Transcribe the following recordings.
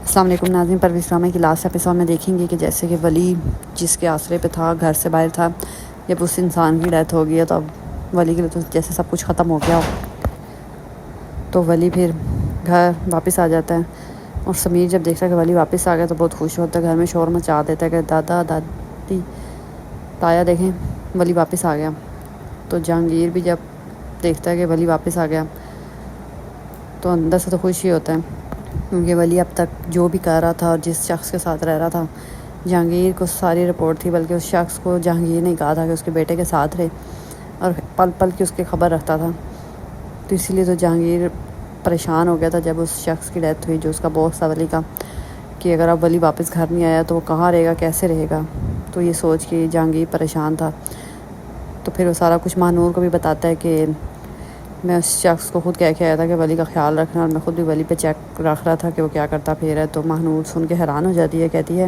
السلام علیکم ناظرین، پرویز ڈرامہ کی لاسٹ ایپیسوڈ میں دیکھیں گے کہ جیسے کہ ولی جس کے آسرے پہ تھا، گھر سے باہر تھا، جب اس انسان کی ڈیتھ ہو گئی ہے تو اب ولی کے لیے تو جیسے سب کچھ ختم ہو گیا ہو، تو ولی پھر گھر واپس آ جاتا ہے. اور سمیر جب دیکھتا ہے کہ ولی واپس آ گیا تو بہت خوش ہوتا ہے، گھر میں شور مچا دیتا ہے کہ دادا دادی تایا دیکھیں ولی واپس آ گیا. تو جہانگیر بھی جب دیکھتا ہے کہ ولی واپس آ گیا تو اندر سے تو خوش ہی ہوتا ہے، کیونکہ ولی اب تک جو بھی کر رہا تھا اور جس شخص کے ساتھ رہ رہا تھا، جہانگیر کو ساری رپورٹ تھی، بلکہ اس شخص کو جہانگیر نے کہا تھا کہ اس کے بیٹے کے ساتھ رہے اور پل پل کی اس کی خبر رکھتا تھا. تو اسی لیے تو جہانگیر پریشان ہو گیا تھا جب اس شخص کی ڈیتھ ہوئی جو اس کا باس تھا ولی کا، کہ اگر اب ولی واپس گھر نہیں آیا تو وہ کہاں رہے گا، کیسے رہے گا. تو یہ سوچ کے جہانگیر پریشان تھا. تو پھر وہ سارا کچھ ماہنور کو بھی بتاتا ہے کہ میں اس شخص کو خود کہہ کے آیا تھا کہ ولی کا خیال رکھنا، اور میں خود بھی ولی پہ چیک رکھ رہا تھا کہ وہ کیا کرتا پھر ہے. تو ماہنور سن کے حیران ہو جاتی ہے، کہتی ہے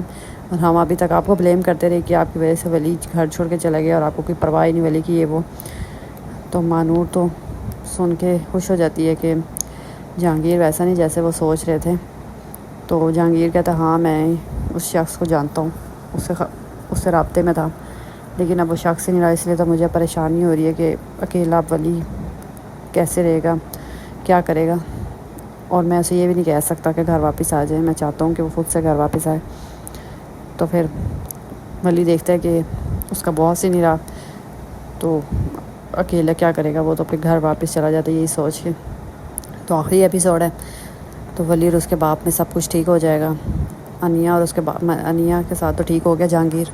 اور ہم ابھی تک آپ کو بلیم کرتے رہے کہ آپ کی وجہ سے ولی گھر چھوڑ کے چلا گیا اور آپ کو کوئی پرواہ ہی نہیں ولی کی، یہ وہ. تو ماہنور تو سن کے خوش ہو جاتی ہے کہ جہانگیر ویسا نہیں جیسے وہ سوچ رہے تھے. تو جہانگیر کہتا ہے ہاں میں اس شخص کو جانتا ہوں، اس سے رابطے میں تھا، لیکن اب وہ شخص ہی نہیں رہا، اس لیے تو مجھے پریشانی ہو رہی ہے کہ اکیلا ولی کیسے رہے گا، کیا کرے گا. اور میں اسے یہ بھی نہیں کہہ سکتا کہ گھر واپس آ جائے، میں چاہتا ہوں کہ وہ خود سے گھر واپس آئے. تو پھر ولی دیکھتا ہے کہ اس کا باس ہی نہیں رہا تو اکیلا کیا کرے گا وہ، تو پھر گھر واپس چلا جاتا ہے یہی سوچ کے. تو آخری ایپیسوڈ ہے، تو ولی اور اس کے باپ میں سب کچھ ٹھیک ہو جائے گا. انیا اور اس کے باپ انیا کے ساتھ تو ٹھیک ہو گیا جہانگیر.